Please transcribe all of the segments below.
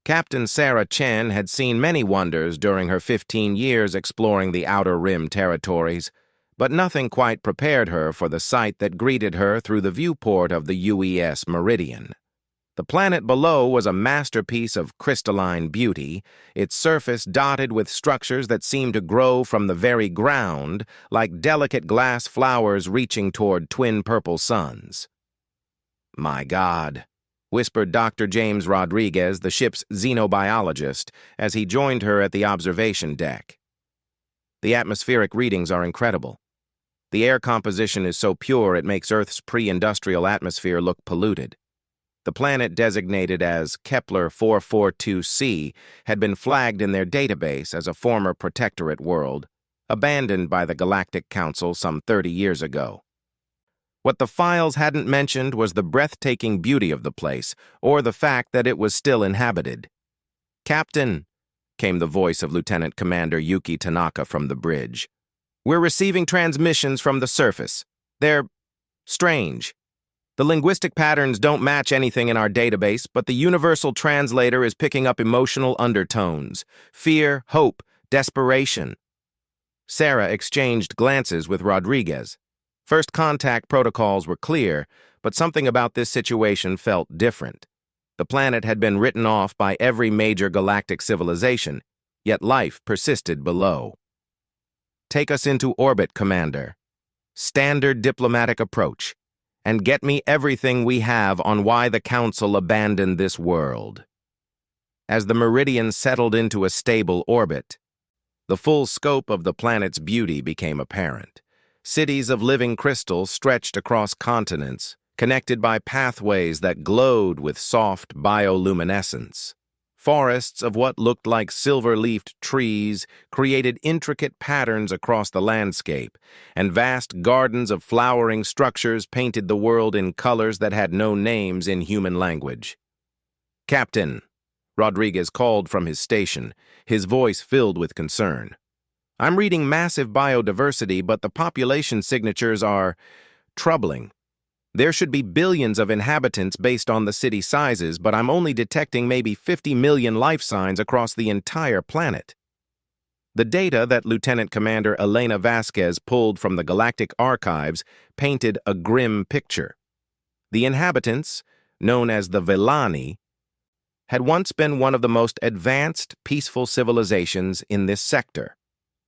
Captain Sarah Chen had seen many wonders during her 15 years exploring the Outer Rim territories, but nothing quite prepared her for the sight that greeted her through the viewport of the UES Meridian. The planet below was a masterpiece of crystalline beauty, its surface dotted with structures that seemed to grow from the very ground, like delicate glass flowers reaching toward twin purple suns. "My God," whispered Dr. James Rodriguez, the ship's xenobiologist, as he joined her at the observation deck. "The atmospheric readings are incredible. The air composition is so pure it makes Earth's pre-industrial atmosphere look polluted." The planet designated as Kepler 442c had been flagged in their database as a former protectorate world, abandoned by the Galactic Council some 30 years ago. What the files hadn't mentioned was the breathtaking beauty of the place, or the fact that it was still inhabited. "Captain," came the voice of Lieutenant Commander Yuki Tanaka from the bridge. "We're receiving transmissions from the surface. They're strange. The linguistic patterns don't match anything in our database, but the universal translator is picking up emotional undertones: fear, hope, desperation." Sarah exchanged glances with Rodriguez. First contact protocols were clear, but something about this situation felt different. The planet had been written off by every major galactic civilization, yet life persisted below. "Take us into orbit, Commander. Standard diplomatic approach. And get me everything we have on why the Council abandoned this world." As the Meridian settled into a stable orbit, the full scope of the planet's beauty became apparent. Cities of living crystal stretched across continents, connected by pathways that glowed with soft bioluminescence. Forests of what looked like silver-leafed trees created intricate patterns across the landscape, and vast gardens of flowering structures painted the world in colors that had no names in human language. "Captain," Rodriguez called from his station, his voice filled with concern. "I'm reading massive biodiversity, but the population signatures are troubling. There should be billions of inhabitants based on the city sizes, but I'm only detecting maybe 50 million life signs across the entire planet." The data that Lieutenant Commander Elena Vasquez pulled from the Galactic Archives painted a grim picture. The inhabitants, known as the Villani, had once been one of the most advanced, peaceful civilizations in this sector.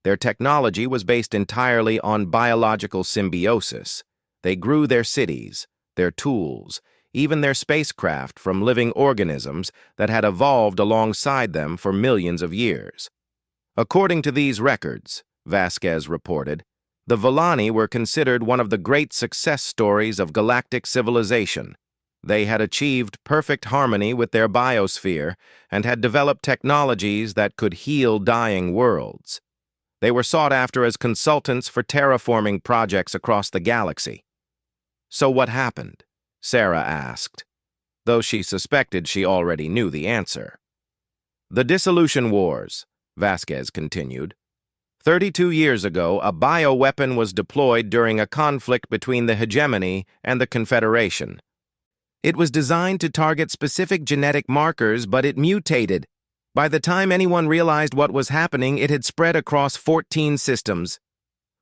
Their technology was based entirely on biological symbiosis. They grew their cities, their tools, even their spacecraft from living organisms that had evolved alongside them for millions of years. According to these records, Vasquez reported, the Villani were considered one of the great success stories of galactic civilization. They had achieved perfect harmony with their biosphere and had developed technologies that could heal dying worlds. They were sought after as consultants for terraforming projects across the galaxy. "So what happened?" Sarah asked, though she suspected she already knew the answer. "The Dissolution Wars," Vasquez continued. 32 years ago, a bioweapon was deployed during a conflict between the hegemony and the Confederation. It was designed to target specific genetic markers, but it mutated. By the time anyone realized what was happening, it had spread across 14 systems.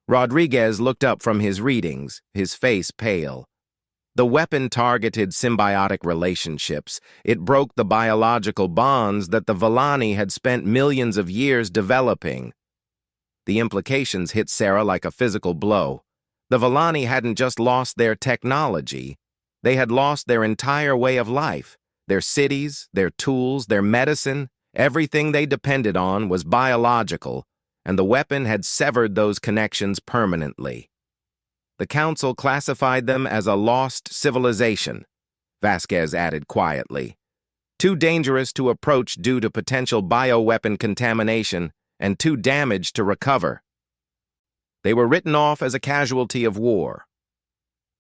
Rodriguez looked up from his readings, his face pale. The weapon targeted symbiotic relationships. It broke the biological bonds that the Villani had spent millions of years developing. The implications hit Sarah like a physical blow. The Villani hadn't just lost their technology. They had lost their entire way of life. Their cities, their tools, their medicine, everything they depended on was biological, and the weapon had severed those connections permanently. The Council classified them as a lost civilization, Vasquez added quietly. Too dangerous to approach due to potential bioweapon contamination and too damaged to recover. They were written off as a casualty of war.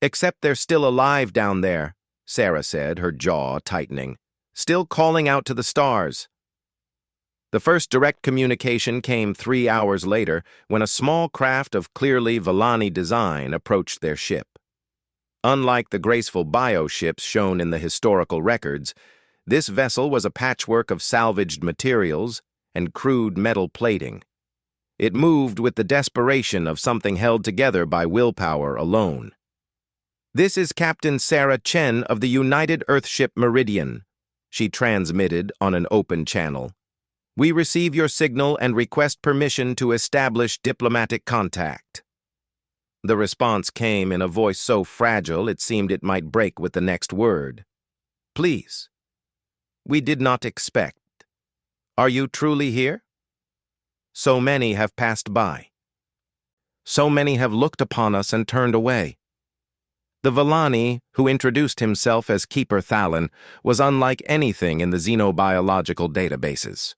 "Except they're still alive down there," Sarah said, her jaw tightening. "Still calling out to the stars." The first direct communication came 3 hours later when a small craft of clearly Villani design approached their ship. Unlike the graceful bioships shown in the historical records, This vessel was a patchwork of salvaged materials and crude metal plating. It moved with the desperation of something held together by willpower alone. "This is Captain Sarah Chen of the United Earthship Meridian," she transmitted on an open channel. "We receive your signal and request permission to establish diplomatic contact." The response came in a voice so fragile it seemed it might break with the next word. "Please. We did not expect. Are you truly here? So many have passed by. So many have looked upon us and turned away." The Villani, who introduced himself as Keeper Thalon, was unlike anything in the xenobiological databases,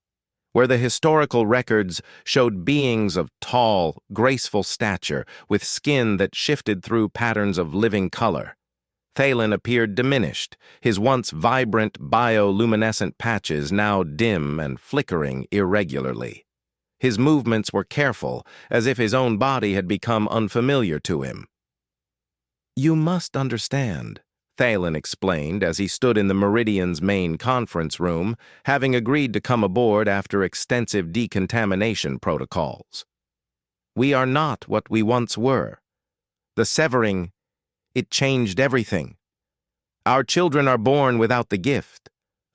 where the historical records showed beings of tall, graceful stature with skin that shifted through patterns of living color. Thalon appeared diminished, his once vibrant bioluminescent patches now dim and flickering irregularly. His movements were careful, as if his own body had become unfamiliar to him. "You must understand," Thalon explained as he stood in the Meridian's main conference room, having agreed to come aboard after extensive decontamination protocols. "We are not what we once were. The severing, it changed everything. Our children are born without the gift.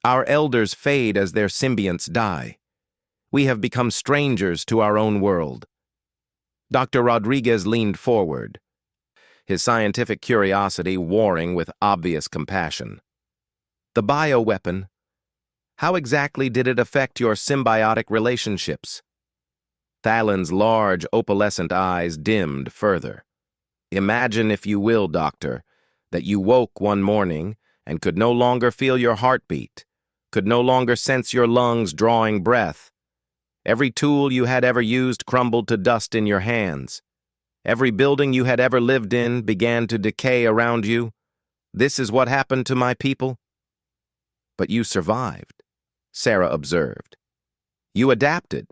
Our elders fade as their symbionts die. We have become strangers to our own world." Dr. Rodriguez leaned forward, his scientific curiosity warring with obvious compassion. "The bioweapon, how exactly did it affect your symbiotic relationships?" Thalon's large, opalescent eyes dimmed further. "Imagine, if you will, Doctor, that you woke one morning and could no longer feel your heartbeat, could no longer sense your lungs drawing breath. Every tool you had ever used crumbled to dust in your hands. Every building you had ever lived in began to decay around you. This is what happened to my people." "But you survived," Sarah observed. "You adapted."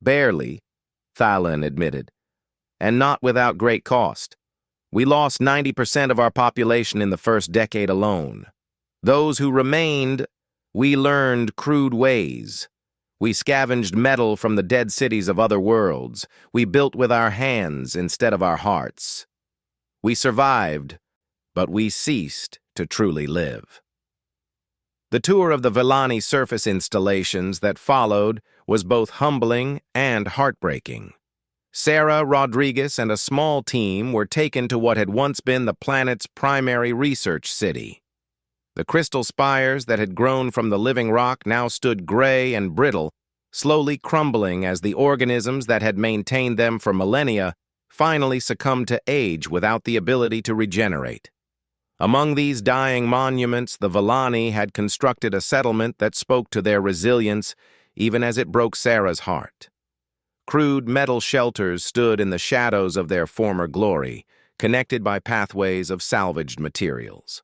"Barely," Thalon admitted, "and not without great cost. We lost 90% of our population in the first decade alone. Those who remained, we learned crude ways. We scavenged metal from the dead cities of other worlds. We built with our hands instead of our hearts. We survived, but we ceased to truly live." The tour of the Villani surface installations that followed was both humbling and heartbreaking. Sarah, Rodriguez, and a small team were taken to what had once been the planet's primary research city. The crystal spires that had grown from the living rock now stood gray and brittle, slowly crumbling as the organisms that had maintained them for millennia finally succumbed to age without the ability to regenerate. Among these dying monuments, the Villani had constructed a settlement that spoke to their resilience even as it broke Sarah's heart. Crude metal shelters stood in the shadows of their former glory, connected by pathways of salvaged materials.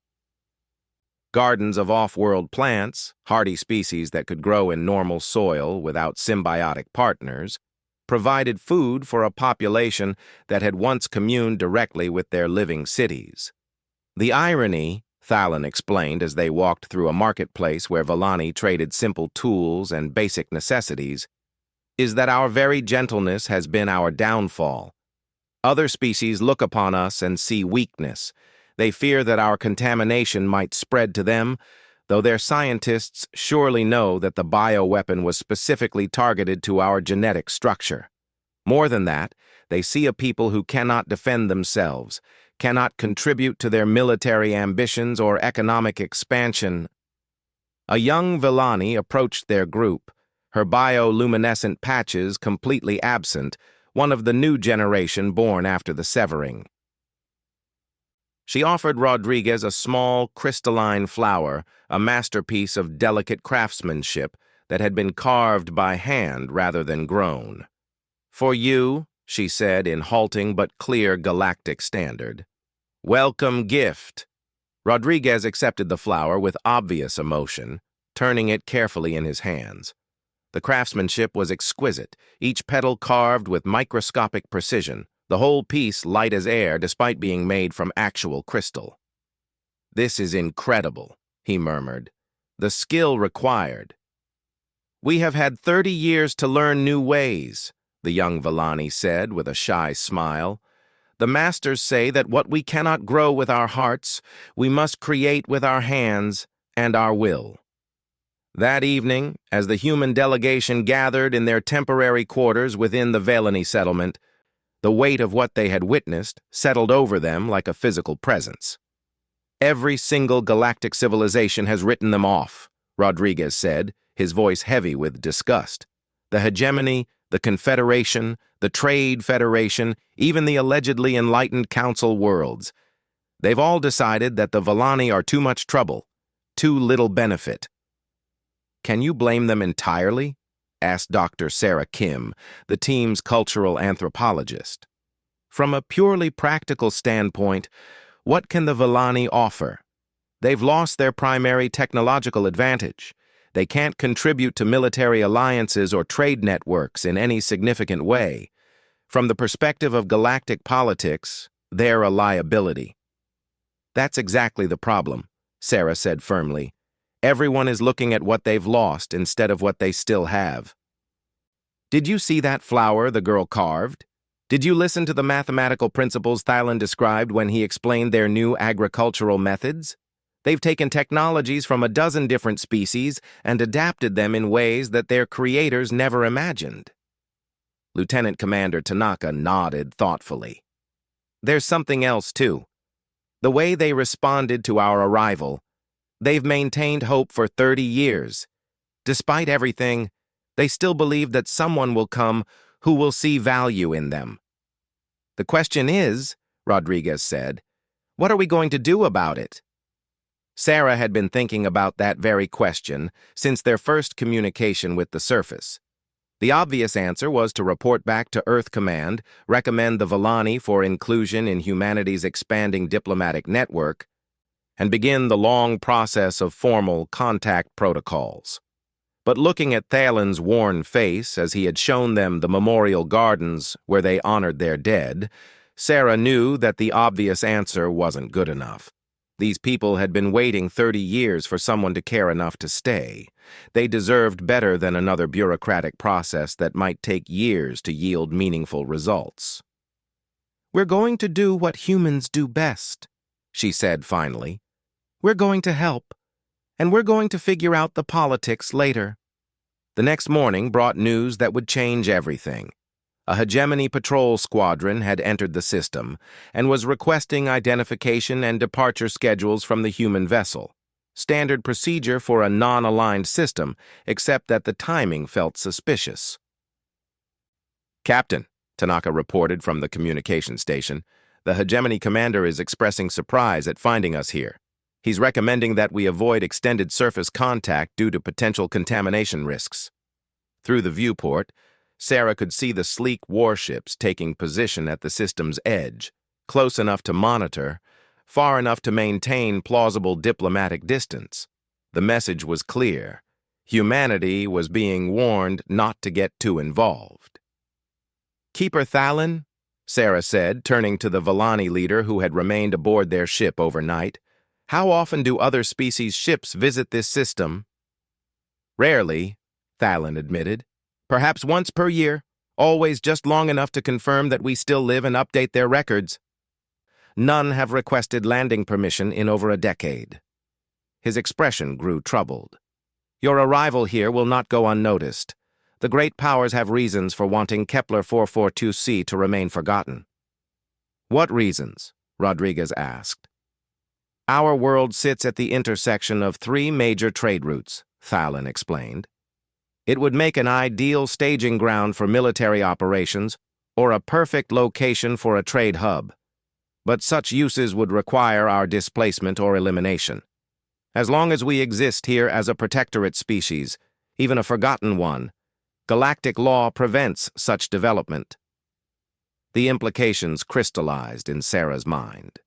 Gardens of off-world plants, hardy species that could grow in normal soil without symbiotic partners, provided food for a population that had once communed directly with their living cities. The irony, Thalon explained as they walked through a marketplace where Villani traded simple tools and basic necessities, is that our very gentleness has been our downfall. Other species look upon us and see weakness. They fear that our contamination might spread to them, though their scientists surely know that the bioweapon was specifically targeted to our genetic structure. More than that, they see a people who cannot defend themselves, cannot contribute to their military ambitions or economic expansion. A young Villani approached their group, her bioluminescent patches completely absent, one of the new generation born after the severing. She offered Rodriguez a small, crystalline flower, a masterpiece of delicate craftsmanship that had been carved by hand rather than grown. "For you," she said in halting but clear galactic standard. "Welcome gift." Rodriguez accepted the flower with obvious emotion, turning it carefully in his hands. The craftsmanship was exquisite, each petal carved with microscopic precision, the whole piece light as air despite being made from actual crystal. "This is incredible," he murmured. the skill required. "We have had 30 years to learn new ways," the young Villani said with a shy smile. "The masters say that what we cannot grow with our hearts, we must create with our hands and our will." That evening, as the human delegation gathered in their temporary quarters within the Villani settlement, the weight of what they had witnessed settled over them like a physical presence. "Every single galactic civilization has written them off," Rodriguez said, his voice heavy with disgust. "The hegemony, the Confederation, the Trade Federation, even the allegedly enlightened Council worlds. They've all decided that the Villani are too much trouble, too little benefit." "Can you blame them entirely?" asked Dr. Sarah Kim, the team's cultural anthropologist. "From a purely practical standpoint, what can the Villani offer? They've lost their primary technological advantage. They can't contribute to military alliances or trade networks in any significant way. From the perspective of galactic politics, they're a liability." "That's exactly the problem," Sarah said firmly. "Everyone is looking at what they've lost instead of what they still have." "Did you see that flower the girl carved? Did you listen to the mathematical principles Thailand described when he explained their new agricultural methods? They've taken technologies from a dozen different species and adapted them in ways that their creators never imagined." Lieutenant Commander Tanaka nodded thoughtfully. "There's something else, too. The way they responded to our arrival. They've maintained hope for 30 years. Despite everything, they still believe that someone will come who will see value in them." "The question is," Rodriguez said, "what are we going to do about it?" Sarah had been thinking about that very question since their first communication with the surface. The obvious answer was to report back to Earth Command, recommend the Villani for inclusion in humanity's expanding diplomatic network, and begin the long process of formal contact protocols. But looking at Thalen's worn face as he had shown them the memorial gardens where they honored their dead, Sarah knew that the obvious answer wasn't good enough. These people had been waiting 30 years for someone to care enough to stay. They deserved better than another bureaucratic process that might take years to yield meaningful results. "We're going to do what humans do best," she said finally. "We're going to help, and we're going to figure out the politics later." The next morning brought news that would change everything. A hegemony patrol squadron had entered the system and was requesting identification and departure schedules from the human vessel. Standard procedure for a non-aligned system, except that the timing felt suspicious. "Captain," Tanaka reported from the communication station, "the hegemony commander is expressing surprise at finding us here. He's recommending that we avoid extended surface contact due to potential contamination risks." Through the viewport, Sarah could see the sleek warships taking position at the system's edge, close enough to monitor, far enough to maintain plausible diplomatic distance. The message was clear. Humanity was being warned not to get too involved. "Keeper Thalen," Sarah said, turning to the Villani leader who had remained aboard their ship overnight, "how often do other species' ships visit this system?" "Rarely," Thalen admitted. "Perhaps once per year, always just long enough to confirm that we still live and update their records. None have requested landing permission in over a decade." His expression grew troubled. "Your arrival here will not go unnoticed. The great powers have reasons for wanting Kepler 442c to remain forgotten." "What reasons?" Rodriguez asked. "Our world sits at the intersection of 3 major trade routes," Thalen explained. "It would make an ideal staging ground for military operations or a perfect location for a trade hub. But such uses would require our displacement or elimination. As long as we exist here as a protectorate species, even a forgotten one, galactic law prevents such development." The implications crystallized in Sarah's mind.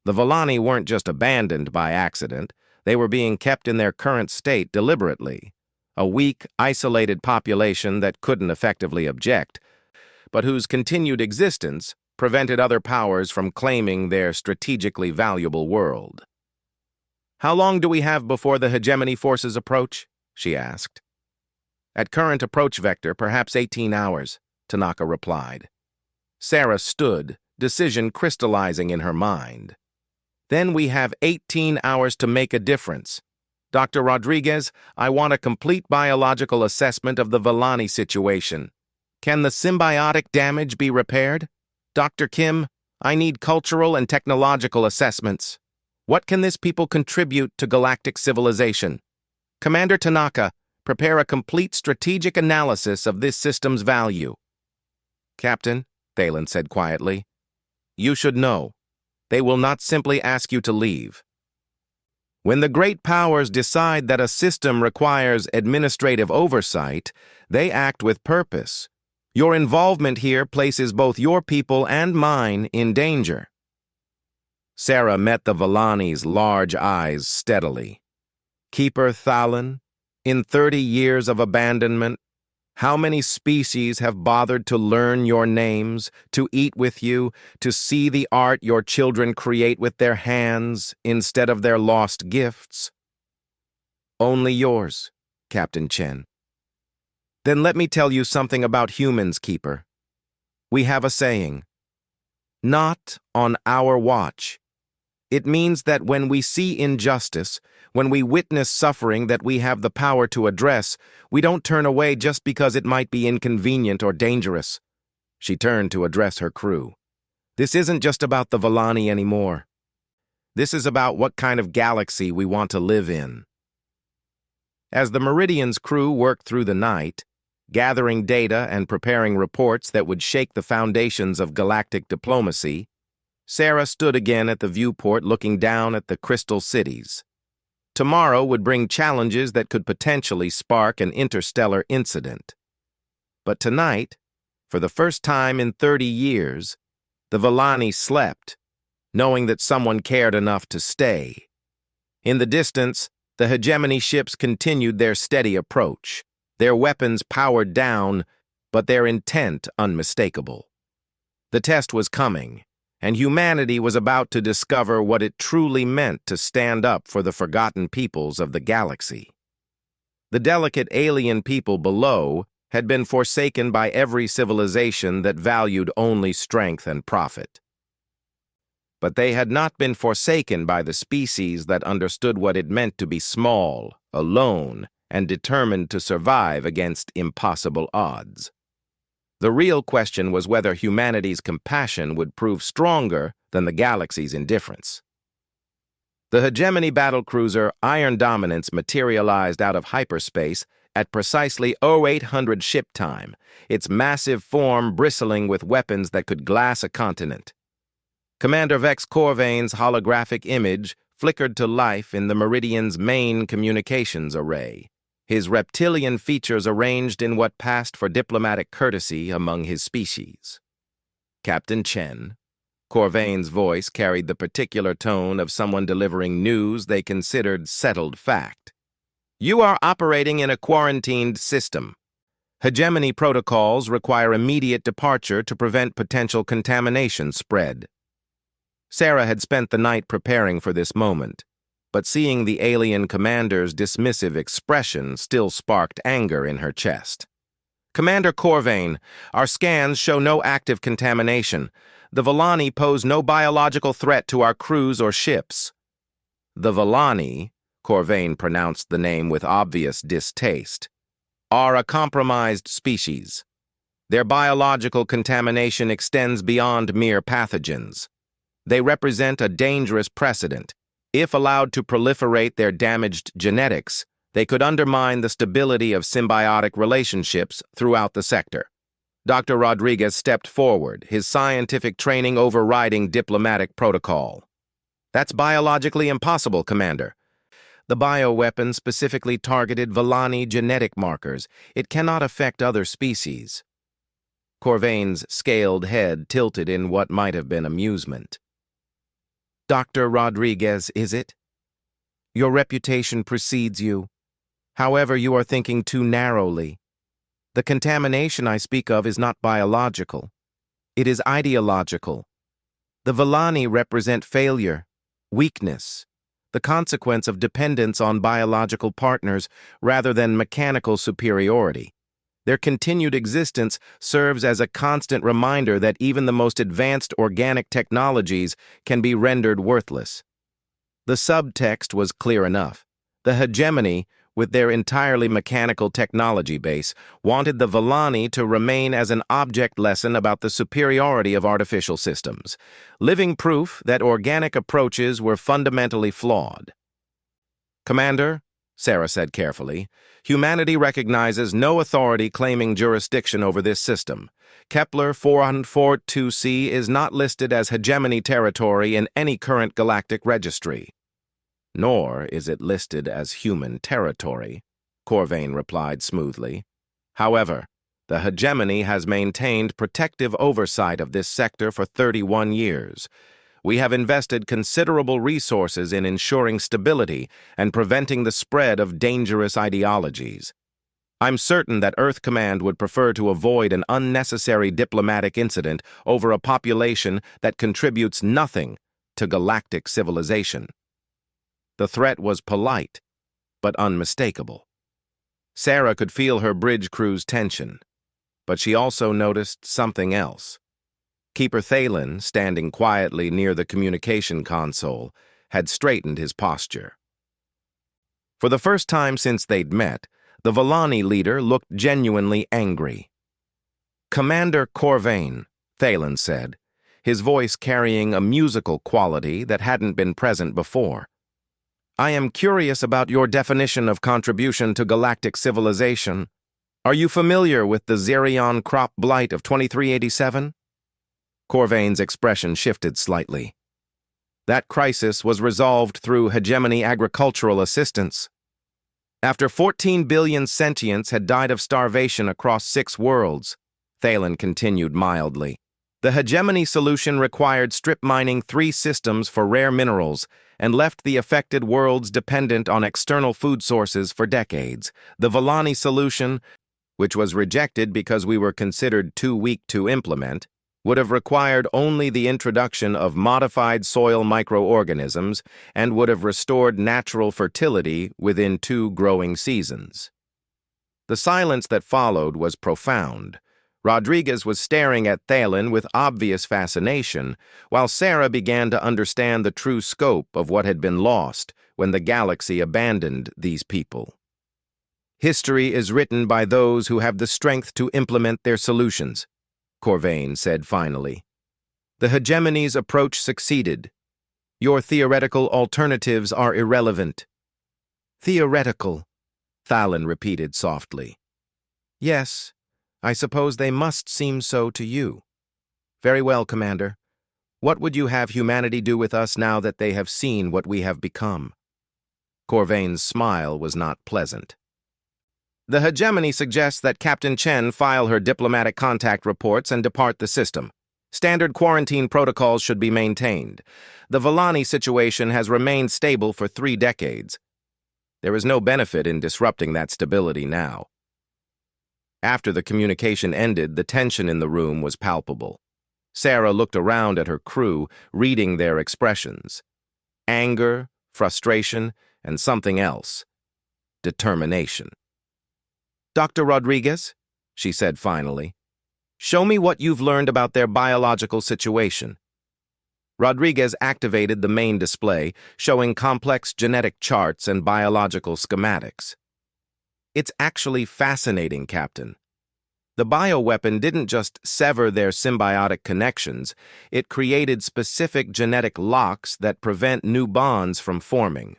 The Villani weren't just abandoned by accident, they were being kept in their current state deliberately. A weak, isolated population that couldn't effectively object, but whose continued existence prevented other powers from claiming their strategically valuable world. How long do we have before the hegemony forces approach? She asked. At current approach vector, perhaps 18 hours, Tanaka replied. Sarah stood, decision crystallizing in her mind. Then we have 18 hours to make a difference. Dr. Rodriguez, I want a complete biological assessment of the Villani situation. Can the symbiotic damage be repaired? Dr. Kim, I need cultural and technological assessments. What can this people contribute to galactic civilization? Commander Tanaka, prepare a complete strategic analysis of this system's value. Captain, Thalen said quietly, you should know. They will not simply ask you to leave. When the great powers decide that a system requires administrative oversight, they act with purpose. Your involvement here places both your people and mine in danger. Sarah met the Villani's large eyes steadily. Keeper Thalen, in 30 years of abandonment, how many species have bothered to learn your names, to eat with you, to see the art your children create with their hands instead of their lost gifts? Only yours, Captain Chen. Then let me tell you something about humans, Keeper. We have a saying, not on our watch. It means that when we see injustice, when we witness suffering that we have the power to address, we don't turn away just because it might be inconvenient or dangerous. She turned to address her crew. This isn't just about the Villani anymore. This is about what kind of galaxy we want to live in. As the Meridian's crew worked through the night, gathering data and preparing reports that would shake the foundations of galactic diplomacy, Sarah stood again at the viewport looking down at the crystal cities. Tomorrow would bring challenges that could potentially spark an interstellar incident. But tonight, for the first time in 30 years, the Villani slept, knowing that someone cared enough to stay. In the distance, the hegemony ships continued their steady approach, their weapons powered down, but their intent unmistakable. The test was coming, and humanity was about to discover what it truly meant to stand up for the forgotten peoples of the galaxy. The delicate alien people below had been forsaken by every civilization that valued only strength and profit. But they had not been forsaken by the species that understood what it meant to be small, alone, and determined to survive against impossible odds. The real question was whether humanity's compassion would prove stronger than the galaxy's indifference. The hegemony battlecruiser Iron Dominance materialized out of hyperspace at precisely 0800 ship time, its massive form bristling with weapons that could glass a continent. Commander Vex Corvain's holographic image flickered to life in the Meridian's main communications array, his reptilian features arranged in what passed for diplomatic courtesy among his species. Captain Chen, Corvain's voice carried the particular tone of someone delivering news they considered settled fact. You are operating in a quarantined system. Hegemony protocols require immediate departure to prevent potential contamination spread. Sarah had spent the night preparing for this moment, but seeing the alien commander's dismissive expression still sparked anger in her chest. Commander Corvain, our scans show no active contamination. The Villani pose no biological threat to our crews or ships. The Villani, Corvain pronounced the name with obvious distaste, are a compromised species. Their biological contamination extends beyond mere pathogens. They represent a dangerous precedent. If allowed to proliferate their damaged genetics, they could undermine the stability of symbiotic relationships throughout the sector. Dr. Rodriguez stepped forward, his scientific training overriding diplomatic protocol. That's biologically impossible, Commander. The bioweapon specifically targeted Villani genetic markers. It cannot affect other species. Corvain's scaled head tilted in what might have been amusement. Dr. Rodriguez, is it? Your reputation precedes you. However, you are thinking too narrowly. The contamination I speak of is not biological. It is ideological. The Villani represent failure, weakness, the consequence of dependence on biological partners rather than mechanical superiority. Their continued existence serves as a constant reminder that even the most advanced organic technologies can be rendered worthless. The subtext was clear enough. The hegemony, with their entirely mechanical technology base, wanted the Villani to remain as an object lesson about the superiority of artificial systems, living proof that organic approaches were fundamentally flawed. "Commander," Sarah said carefully, "humanity recognizes no authority claiming jurisdiction over this system. Kepler 442c is not listed as hegemony territory in any current galactic registry." "Nor is it listed as human territory," Corvain replied smoothly. "However, the hegemony has maintained protective oversight of this sector for 31 years. We have invested considerable resources in ensuring stability and preventing the spread of dangerous ideologies. I'm certain that Earth Command would prefer to avoid an unnecessary diplomatic incident over a population that contributes nothing to galactic civilization." The threat was polite, but unmistakable. Sarah could feel her bridge crew's tension, but she also noticed something else. Keeper Thalen, standing quietly near the communication console, had straightened his posture. For the first time since they'd met, the Villani leader looked genuinely angry. "Commander Corvain," Thalen said, his voice carrying a musical quality that hadn't been present before. "I am curious about your definition of contribution to galactic civilization. Are you familiar with the Xerion crop blight of 2387? Corvain's expression shifted slightly. "That crisis was resolved through hegemony agricultural assistance. After 14 billion sentients had died of starvation across 6 worlds," Thalen continued mildly, "the hegemony solution required strip mining 3 systems for rare minerals and left the affected worlds dependent on external food sources for decades. The Villani solution, which was rejected because we were considered too weak to implement, would have required only the introduction of modified soil microorganisms and would have restored natural fertility within 2 growing seasons." The silence that followed was profound. Rodriguez was staring at Thalen with obvious fascination, while Sarah began to understand the true scope of what had been lost when the galaxy abandoned these people. "History is written by those who have the strength to implement their solutions," Corvain said finally. "The hegemony's approach succeeded. Your theoretical alternatives are irrelevant." "Theoretical," Thalen repeated softly. "Yes, I suppose they must seem so to you. Very well, Commander. What would you have humanity do with us now that they have seen what we have become?" Corvain's smile was not pleasant. "The hegemony suggests that Captain Chen file her diplomatic contact reports and depart the system. Standard quarantine protocols should be maintained. The Villani situation has remained stable for 3 decades. There is no benefit in disrupting that stability now." After the communication ended, the tension in the room was palpable. Sarah looked around at her crew, reading their expressions. Anger, frustration, and something else. Determination. "Dr. Rodriguez," she said finally, "show me what you've learned about their biological situation." Rodriguez activated the main display, showing complex genetic charts and biological schematics. "It's actually fascinating, Captain. The bioweapon didn't just sever their symbiotic connections, it created specific genetic locks that prevent new bonds from forming.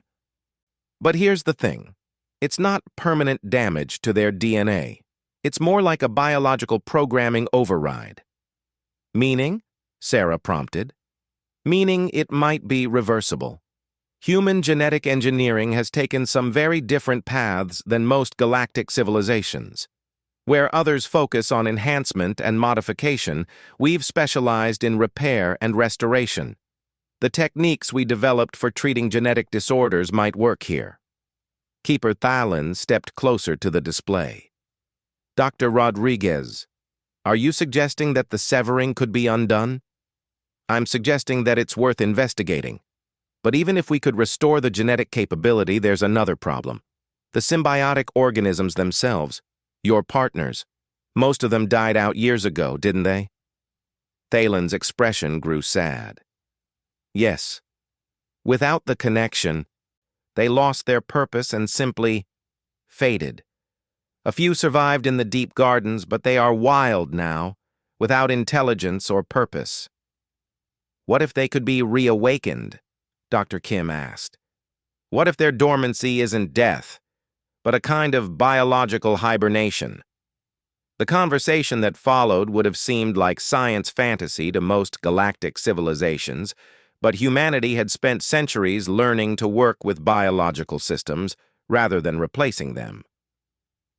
But here's the thing. It's not permanent damage to their DNA. It's more like a biological programming override." "Meaning?" Sarah prompted. "Meaning it might be reversible. Human genetic engineering has taken some very different paths than most galactic civilizations. Where others focus on enhancement and modification, we've specialized in repair and restoration. The techniques we developed for treating genetic disorders might work here." Keeper Thalen stepped closer to the display. "Dr. Rodriguez, are you suggesting that the severing could be undone?" "I'm suggesting that it's worth investigating. But even if we could restore the genetic capability, there's another problem. The symbiotic organisms themselves, your partners, most of them died out years ago, didn't they? Thalen's expression grew sad. Yes. Without the connection, they lost their purpose and simply faded. A few survived in the deep gardens, but they are wild now, without intelligence or purpose. What if they could be reawakened? Dr. Kim asked. What if their dormancy isn't death, but a kind of biological hibernation? The conversation that followed would have seemed like science fantasy to most galactic civilizations, but humanity had spent centuries learning to work with biological systems rather than replacing them.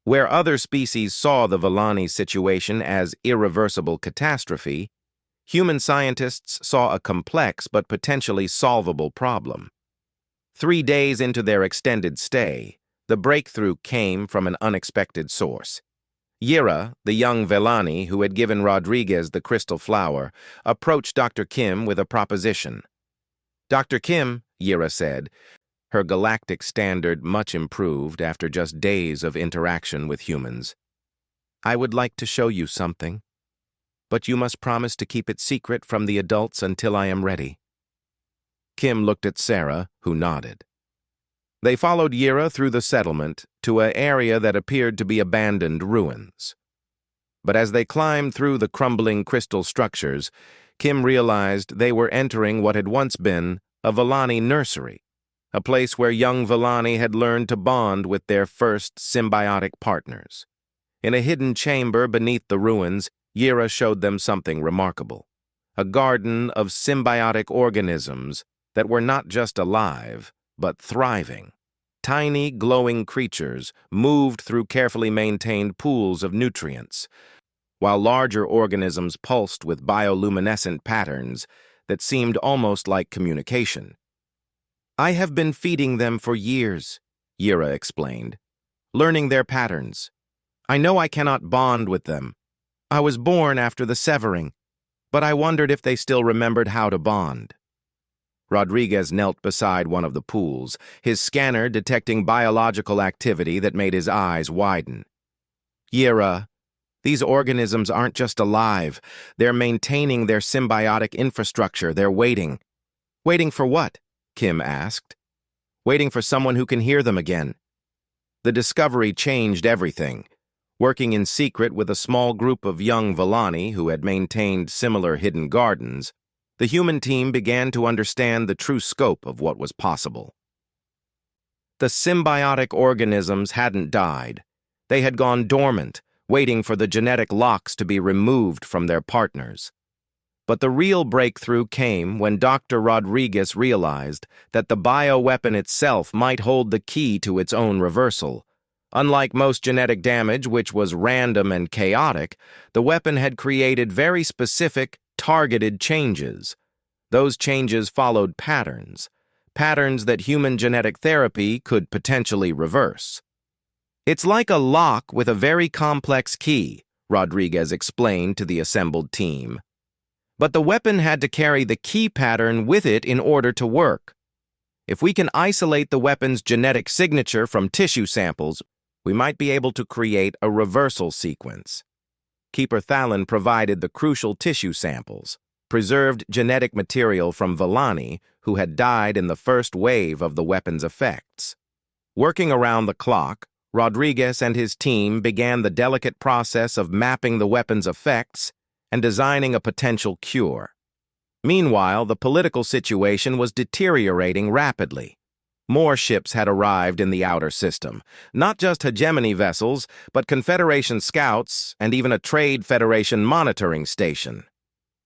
Where other species saw the Villani situation as irreversible catastrophe, human scientists saw a complex but potentially solvable problem. 3 days into their extended stay, the breakthrough came from an unexpected source. Yira, the young Villani who had given Rodriguez the crystal flower, approached Dr. Kim with a proposition. Dr. Kim, Yira said, her galactic standard much improved after just days of interaction with humans. I would like to show you something, but you must promise to keep it secret from the adults until I am ready. Kim looked at Sarah, who nodded. They followed Yira through the settlement to an area that appeared to be abandoned ruins. But as they climbed through the crumbling crystal structures, Kim realized they were entering what had once been a Villani nursery, a place where young Villani had learned to bond with their first symbiotic partners. In a hidden chamber beneath the ruins, Yira showed them something remarkable, a garden of symbiotic organisms that were not just alive, but thriving. Tiny, glowing creatures moved through carefully maintained pools of nutrients, while larger organisms pulsed with bioluminescent patterns that seemed almost like communication. I have been feeding them for years, Yira explained, learning their patterns. I know I cannot bond with them. I was born after the severing, but I wondered if they still remembered how to bond. Rodriguez knelt beside one of the pools, his scanner detecting biological activity that made his eyes widen. Yira, these organisms aren't just alive. They're maintaining their symbiotic infrastructure. They're waiting. Waiting for what? Kim asked. Waiting for someone who can hear them again. The discovery changed everything. Working in secret with a small group of young Villani who had maintained similar hidden gardens, the human team began to understand the true scope of what was possible. The symbiotic organisms hadn't died. They had gone dormant, waiting for the genetic locks to be removed from their partners. But the real breakthrough came when Dr. Rodriguez realized that the bioweapon itself might hold the key to its own reversal. Unlike most genetic damage, which was random and chaotic, the weapon had created very specific, targeted changes. Those changes followed patterns that human genetic therapy could potentially reverse. It's like a lock with a very complex key, Rodriguez explained to the assembled team. But the weapon had to carry the key pattern with it in order to work. If we can isolate the weapon's genetic signature from tissue samples, we might be able to create a reversal sequence. Keeper Thalen provided the crucial tissue samples, preserved genetic material from Villani who had died in the first wave of the weapon's effects. Working around the clock, Rodriguez and his team began the delicate process of mapping the weapon's effects and designing a potential cure. Meanwhile, the political situation was deteriorating rapidly. More ships had arrived in the outer system, not just hegemony vessels, but Confederation scouts and even a Trade Federation monitoring station.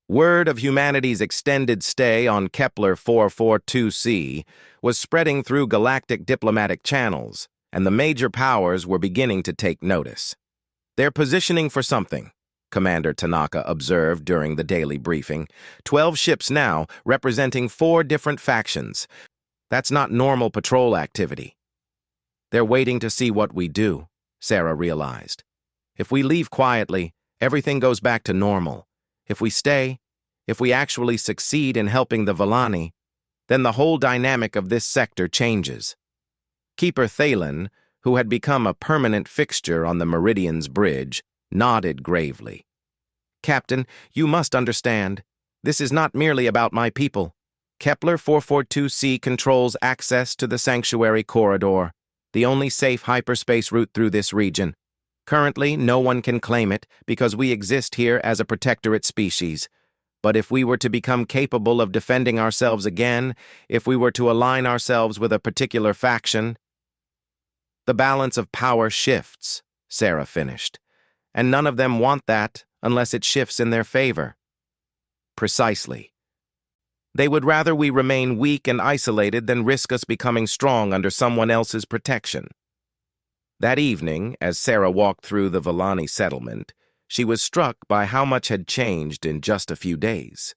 Word of humanity's extended stay on Kepler 442c was spreading through galactic diplomatic channels, and the major powers were beginning to take notice. They're positioning for something, Commander Tanaka observed during the daily briefing. 12 ships now, representing 4 different factions. That's not normal patrol activity. They're waiting to see what we do, Sarah realized. If we leave quietly, everything goes back to normal. If we stay, if we actually succeed in helping the Villani, then the whole dynamic of this sector changes. Keeper Thalen, who had become a permanent fixture on the Meridian's bridge, nodded gravely. Captain, you must understand. This is not merely about my people. Kepler 442c controls access to the Sanctuary Corridor, the only safe hyperspace route through this region. Currently, no one can claim it because we exist here as a protectorate species. But if we were to become capable of defending ourselves again, if we were to align ourselves with a particular faction, the balance of power shifts, Sarah finished, and none of them want that unless it shifts in their favor. Precisely. They would rather we remain weak and isolated than risk us becoming strong under someone else's protection. That evening, as Sarah walked through the Villani settlement, she was struck by how much had changed in just a few days.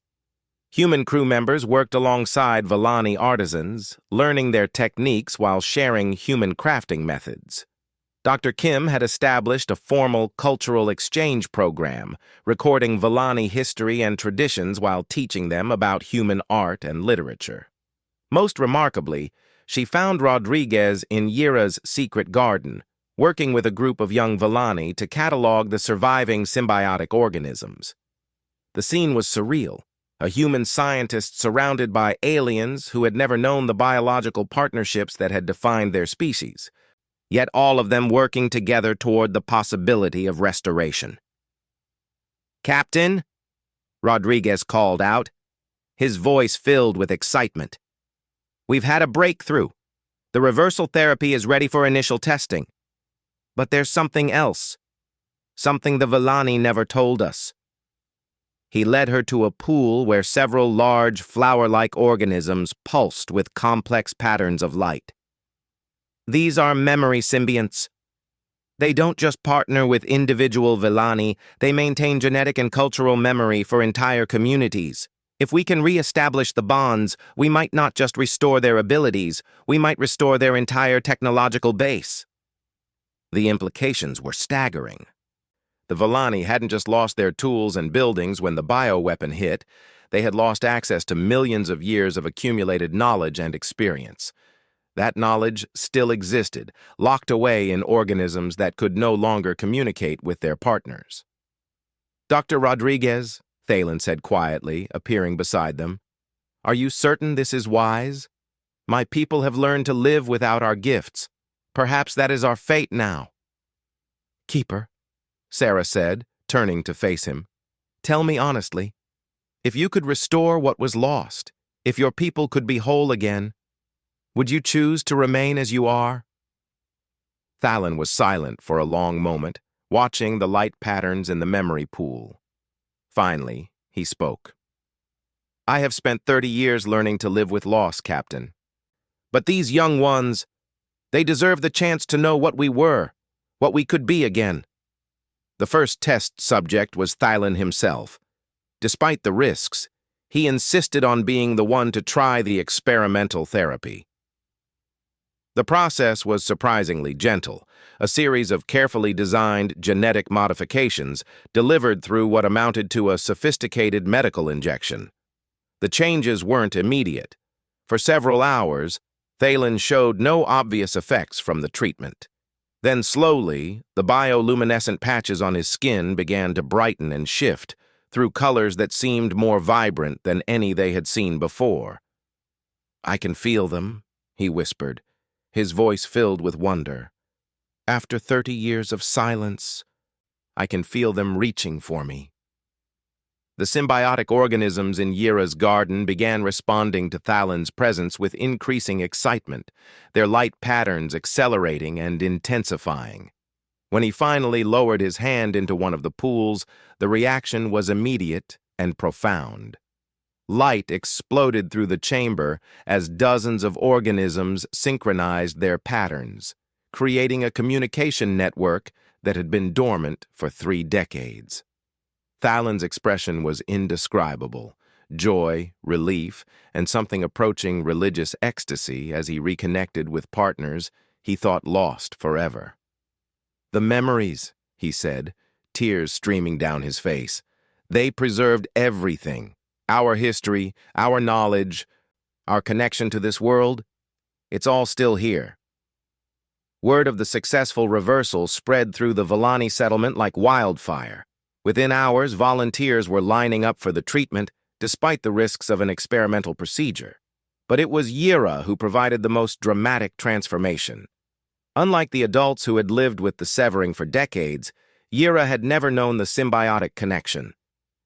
Human crew members worked alongside Villani artisans, learning their techniques while sharing human crafting methods. Dr. Kim had established a formal cultural exchange program, recording Villani history and traditions while teaching them about human art and literature. Most remarkably, she found Rodriguez in Yira's secret garden, working with a group of young Villani to catalog the surviving symbiotic organisms. The scene was surreal. A human scientist surrounded by aliens who had never known the biological partnerships that had defined their species, yet all of them working together toward the possibility of restoration. "Captain," Rodriguez called out, his voice filled with excitement. "We've had a breakthrough. The reversal therapy is ready for initial testing. But there's something else. Something the Villani never told us." He led her to a pool where several large, flower-like organisms pulsed with complex patterns of light. "These are memory symbionts. They don't just partner with individual Villani, they maintain genetic and cultural memory for entire communities. If we can re-establish the bonds, we might not just restore their abilities, we might restore their entire technological base." The implications were staggering. The Villani hadn't just lost their tools and buildings when the bioweapon hit, they had lost access to millions of years of accumulated knowledge and experience. That knowledge still existed, locked away in organisms that could no longer communicate with their partners. "Dr. Rodriguez," Thalen said quietly, appearing beside them, "are you certain this is wise? My people have learned to live without our gifts. Perhaps that is our fate now." "Keeper," Sarah said, turning to face him, "tell me honestly, if you could restore what was lost, if your people could be whole again, would you choose to remain as you are?" Thalen was silent for a long moment, watching the light patterns in the memory pool. Finally, he spoke. "I have spent 30 years learning to live with loss, Captain. But these young ones, they deserve the chance to know what we were, what we could be again." The first test subject was Thalen himself. Despite the risks, he insisted on being the one to try the experimental therapy. The process was surprisingly gentle, a series of carefully designed genetic modifications delivered through what amounted to a sophisticated medical injection. The changes weren't immediate. For several hours, Thalen showed no obvious effects from the treatment. Then slowly, the bioluminescent patches on his skin began to brighten and shift through colors that seemed more vibrant than any they had seen before. "I can feel them," he whispered, his voice filled with wonder. "After 30 years of silence, I can feel them reaching for me." The symbiotic organisms in Yira's garden began responding to Thalen's presence with increasing excitement, their light patterns accelerating and intensifying. When he finally lowered his hand into one of the pools, the reaction was immediate and profound. Light exploded through the chamber as dozens of organisms synchronized their patterns, creating a communication network that had been dormant for 3 decades. Thalen's expression was indescribable, joy, relief, and something approaching religious ecstasy as he reconnected with partners he thought lost forever. "The memories," he said, tears streaming down his face. "They preserved everything, our history, our knowledge, our connection to this world, it's all still here. Word of the successful reversal spread through the Villani settlement like wildfire. Within hours, volunteers were lining up for the treatment, despite the risks of an experimental procedure. But it was Yira who provided the most dramatic transformation. Unlike the adults who had lived with the severing for decades, Yira had never known the symbiotic connection.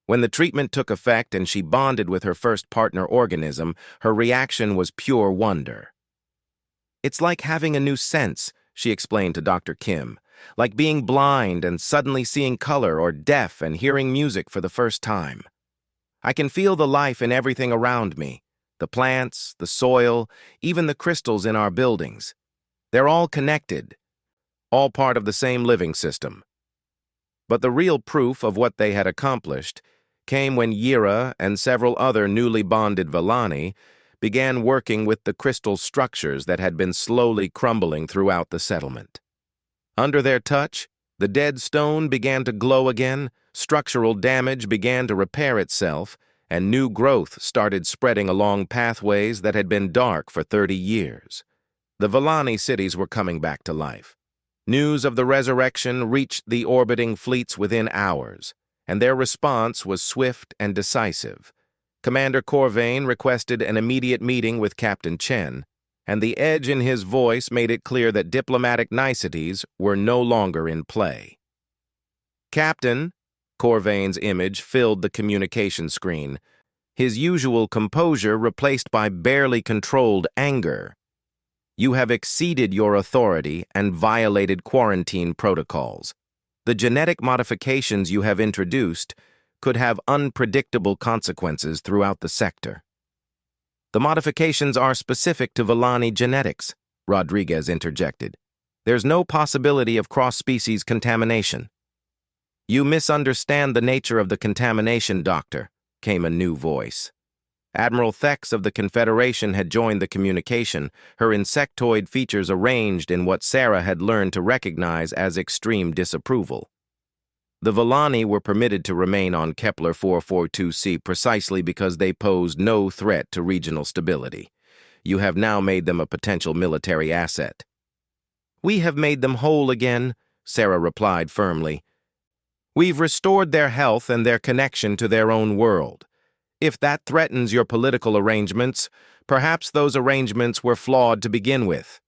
When the treatment took effect and she bonded with her first partner organism, her reaction was pure wonder. "It's like having a new sense," she explained to Dr. Kim, "like being blind and suddenly seeing color or deaf and hearing music for the first time. I can feel the life in everything around me, the plants, the soil, even the crystals in our buildings. They're all connected, all part of the same living system." But the real proof of what they had accomplished came when Yira and several other newly bonded Villani began working with the crystal structures that had been slowly crumbling throughout the settlement. Under their touch, the dead stone began to glow again, structural damage began to repair itself, and new growth started spreading along pathways that had been dark for 30 years. The Villani cities were coming back to life. News of the resurrection reached the orbiting fleets within hours, and their response was swift and decisive. Commander Corvain requested an immediate meeting with Captain Chen, and the edge in his voice made it clear that diplomatic niceties were no longer in play. "Captain," Corvain's image filled the communication screen, his usual composure replaced by barely controlled anger. "You have exceeded your authority and violated quarantine protocols. The genetic modifications you have introduced could have unpredictable consequences throughout the sector." "The modifications are specific to Villani genetics," Rodriguez interjected. "There's no possibility of cross-species contamination." "You misunderstand the nature of the contamination, Doctor," came a new voice. Admiral Thex of the Confederation had joined the communication, her insectoid features arranged in what Sarah had learned to recognize as extreme disapproval. The Villani were permitted to remain on Kepler 442c precisely because they posed no threat to regional stability. You have now made them a potential military asset. "We have made them whole again," Sarah replied firmly. "We've restored their health and their connection to their own world. If that threatens your political arrangements, perhaps those arrangements were flawed to begin with."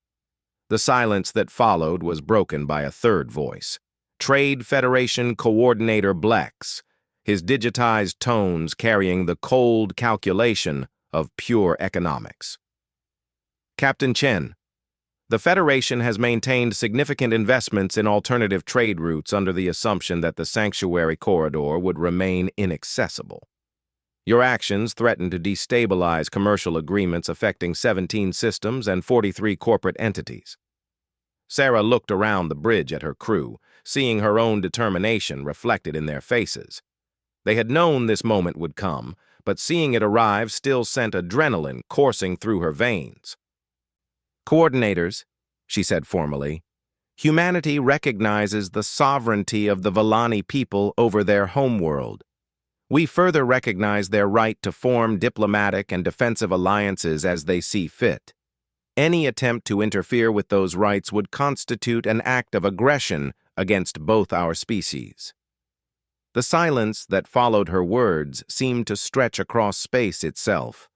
The silence that followed was broken by a third voice. Trade Federation Coordinator Blex, his digitized tones carrying the cold calculation of pure economics. "Captain Chen, the Federation has maintained significant investments in alternative trade routes under the assumption that the Sanctuary Corridor would remain inaccessible. Your actions threaten to destabilize commercial agreements affecting 17 systems and 43 corporate entities." Sarah looked around the bridge at her crew, seeing her own determination reflected in their faces. They had known this moment would come, but seeing it arrive still sent adrenaline coursing through her veins. "Coordinators," she said formally, "humanity recognizes the sovereignty of the Villani people over their homeworld. We further recognize their right to form diplomatic and defensive alliances as they see fit. Any attempt to interfere with those rights would constitute an act of aggression against both our species." The silence that followed her words seemed to stretch across space itself.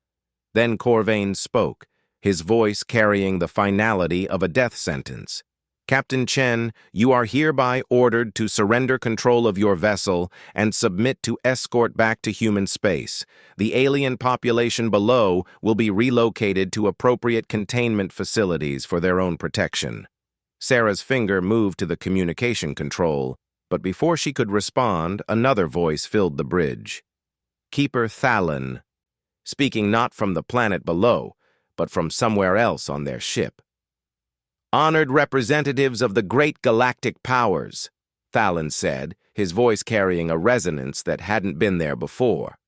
Then Corvain spoke, his voice carrying the finality of a death sentence. "Captain Chen, you are hereby ordered to surrender control of your vessel and submit to escort back to human space. The alien population below will be relocated to appropriate containment facilities for their own protection." Sarah's finger moved to the communication control, but before she could respond, another voice filled the bridge. Keeper Thalen, speaking not from the planet below, but from somewhere else on their ship. "Honored representatives of the great galactic powers," Thalen said, his voice carrying a resonance that hadn't been there before.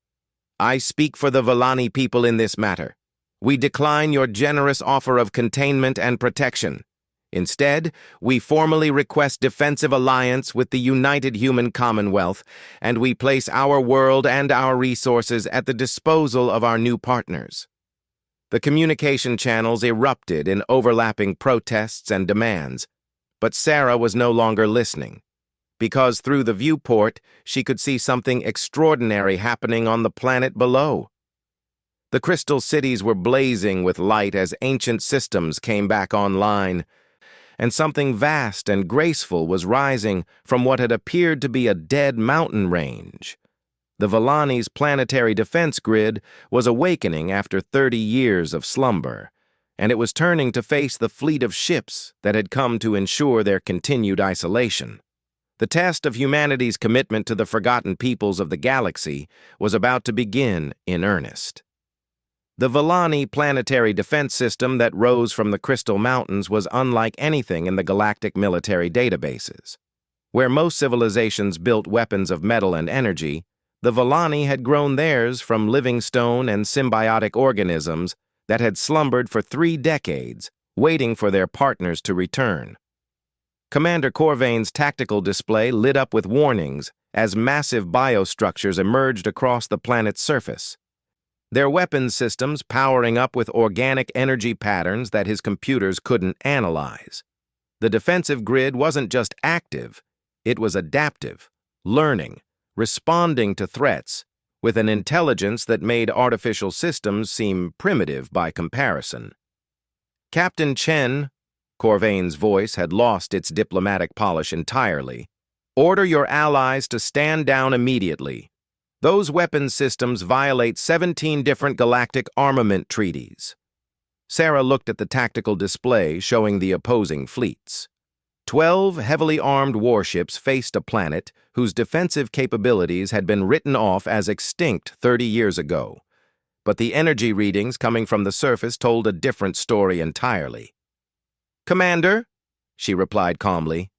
"I speak for the Villani people in this matter. We decline your generous offer of containment and protection. Instead, we formally request defensive alliance with the United Human Commonwealth, and we place our world and our resources at the disposal of our new partners." The communication channels erupted in overlapping protests and demands, but Sarah was no longer listening, because through the viewport she could see something extraordinary happening on the planet below. The crystal cities were blazing with light as ancient systems came back online, and something vast and graceful was rising from what had appeared to be a dead mountain range. The Villani's planetary defense grid was awakening after 30 years of slumber, and it was turning to face the fleet of ships that had come to ensure their continued isolation. The test of humanity's commitment to the forgotten peoples of the galaxy was about to begin in earnest. The Villani planetary defense system that rose from the Crystal Mountains was unlike anything in the galactic military databases. Where most civilizations built weapons of metal and energy, the Villani had grown theirs from living stone and symbiotic organisms that had slumbered for 3 decades, waiting for their partners to return. Commander Corvain's tactical display lit up with warnings as massive biostructures emerged across the planet's surface. Their weapons systems powering up with organic energy patterns that his computers couldn't analyze. The defensive grid wasn't just active, it was adaptive, learning, responding to threats, with an intelligence that made artificial systems seem primitive by comparison. Captain Chen, Corvain's voice had lost its diplomatic polish entirely, order your allies to stand down immediately. Those weapons systems violate 17 different galactic armament treaties. Sarah looked at the tactical display showing the opposing fleets. 12 heavily armed warships faced a planet whose defensive capabilities had been written off as extinct 30 years ago. But the energy readings coming from the surface told a different story entirely. "Commander," she replied calmly,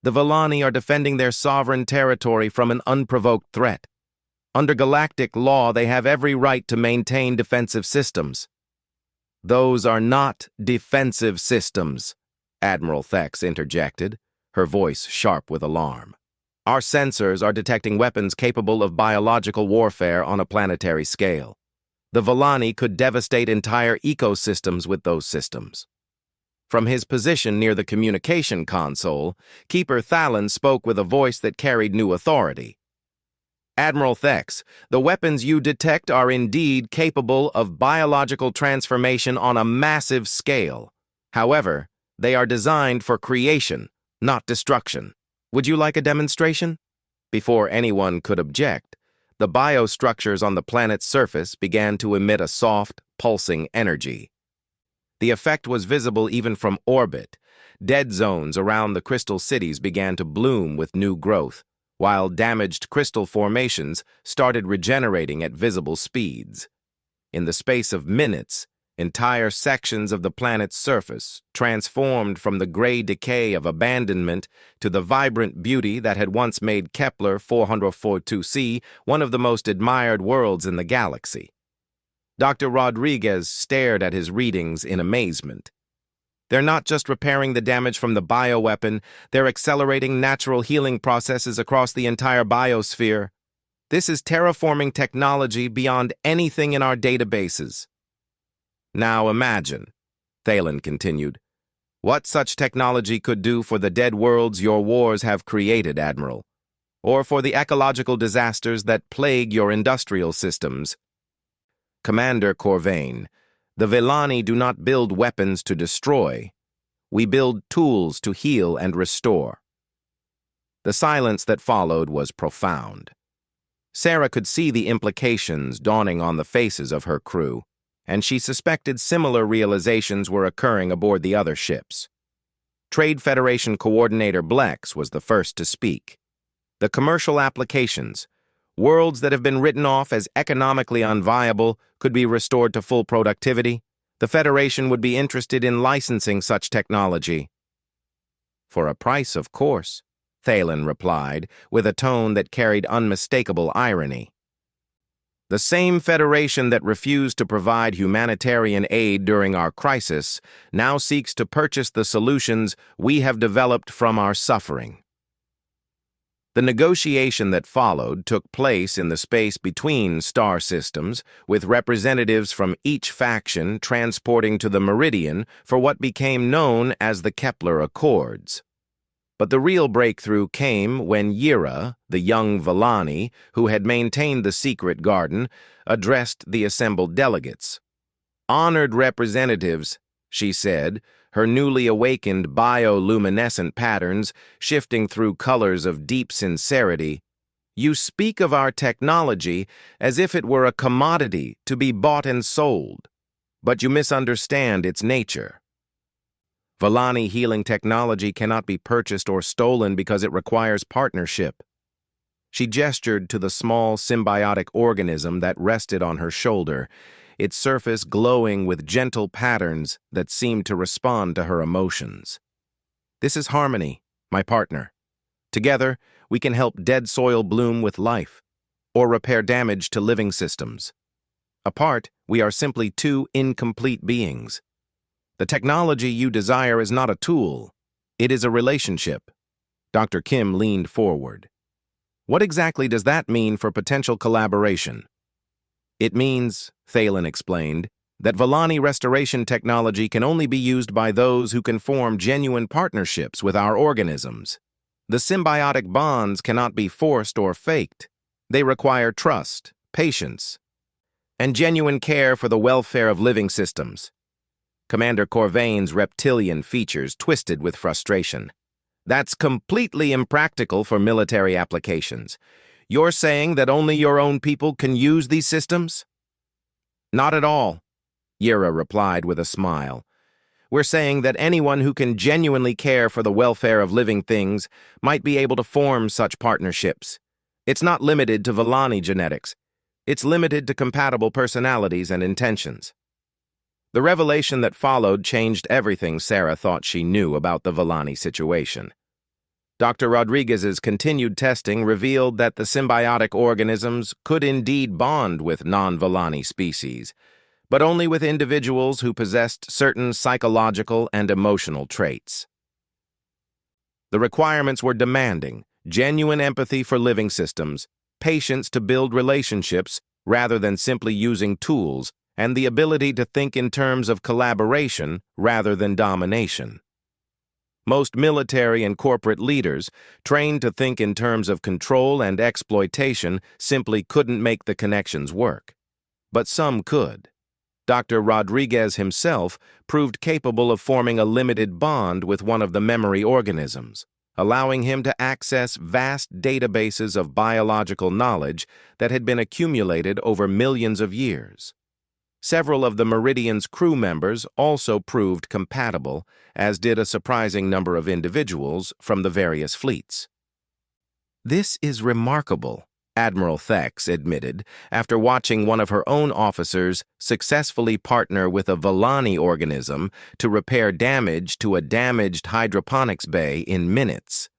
"the Villani are defending their sovereign territory from an unprovoked threat. Under galactic law, they have every right to maintain defensive systems." "Those are not defensive systems," Admiral Thex interjected, her voice sharp with alarm. "Our sensors are detecting weapons capable of biological warfare on a planetary scale. The Villani could devastate entire ecosystems with those systems." From his position near the communication console, Keeper Thalon spoke with a voice that carried new authority. "Admiral Thex, the weapons you detect are indeed capable of biological transformation on a massive scale. However, they are designed for creation, not destruction. Would you like a demonstration?" Before anyone could object, the biostructures on the planet's surface began to emit a soft, pulsing energy. The effect was visible even from orbit. Dead zones around the crystal cities began to bloom with new growth, while damaged crystal formations started regenerating at visible speeds. In the space of minutes, entire sections of the planet's surface transformed from the gray decay of abandonment to the vibrant beauty that had once made Kepler 442c one of the most admired worlds in the galaxy. Dr. Rodriguez stared at his readings in amazement. "They're not just repairing the damage from the bioweapon, they're accelerating natural healing processes across the entire biosphere. This is terraforming technology beyond anything in our databases." "Now imagine," Thalon continued, "what such technology could do for the dead worlds your wars have created, Admiral, or for the ecological disasters that plague your industrial systems." "Commander Corvain, the Villani do not build weapons to destroy. We build tools to heal and restore." The silence that followed was profound. Sarah could see the implications dawning on the faces of her crew, and she suspected similar realizations were occurring aboard the other ships. Trade Federation Coordinator Blex was the first to speak. The commercial applications, worlds that have been written off as economically unviable, could be restored to full productivity. The Federation would be interested in licensing such technology. "For a price, of course," Thalon replied, with a tone that carried unmistakable irony. "The same Federation that refused to provide humanitarian aid during our crisis now seeks to purchase the solutions we have developed from our suffering." The negotiation that followed took place in the space between star systems, with representatives from each faction transporting to the Meridian for what became known as the Kepler Accords. But the real breakthrough came when Yira, the young Villani, who had maintained the secret garden, addressed the assembled delegates. "Honored representatives," she said, her newly awakened bioluminescent patterns shifting through colors of deep sincerity, "you speak of our technology as if it were a commodity to be bought and sold, but you misunderstand its nature. Villani healing technology cannot be purchased or stolen because it requires partnership." She gestured to the small symbiotic organism that rested on her shoulder, its surface glowing with gentle patterns that seemed to respond to her emotions. "This is Harmony, my partner. Together, we can help dead soil bloom with life, or repair damage to living systems. Apart, we are simply two incomplete beings. The technology you desire is not a tool. It is a relationship." Dr. Kim leaned forward. "What exactly does that mean for potential collaboration?" "It means," Thalen explained, "that Villani restoration technology can only be used by those who can form genuine partnerships with our organisms. The symbiotic bonds cannot be forced or faked. They require trust, patience, and genuine care for the welfare of living systems." Commander Corvain's reptilian features twisted with frustration. "That's completely impractical for military applications. You're saying that only your own people can use these systems?" "Not at all," Yira replied with a smile. "We're saying that anyone who can genuinely care for the welfare of living things might be able to form such partnerships. It's not limited to Villani genetics. It's limited to compatible personalities and intentions." The revelation that followed changed everything Sarah thought she knew about the Villani situation. Dr. Rodriguez's continued testing revealed that the symbiotic organisms could indeed bond with non-Villani species, but only with individuals who possessed certain psychological and emotional traits. The requirements were demanding: genuine empathy for living systems, patience to build relationships rather than simply using tools, and the ability to think in terms of collaboration rather than domination. Most military and corporate leaders, trained to think in terms of control and exploitation, simply couldn't make the connections work. But some could. Dr. Rodriguez himself proved capable of forming a limited bond with one of the memory organisms, allowing him to access vast databases of biological knowledge that had been accumulated over millions of years. Several of the Meridian's crew members also proved compatible, as did a surprising number of individuals from the various fleets. "This is remarkable," Admiral Thex admitted, after watching one of her own officers successfully partner with a Villani organism to repair damage to a damaged hydroponics bay in minutes.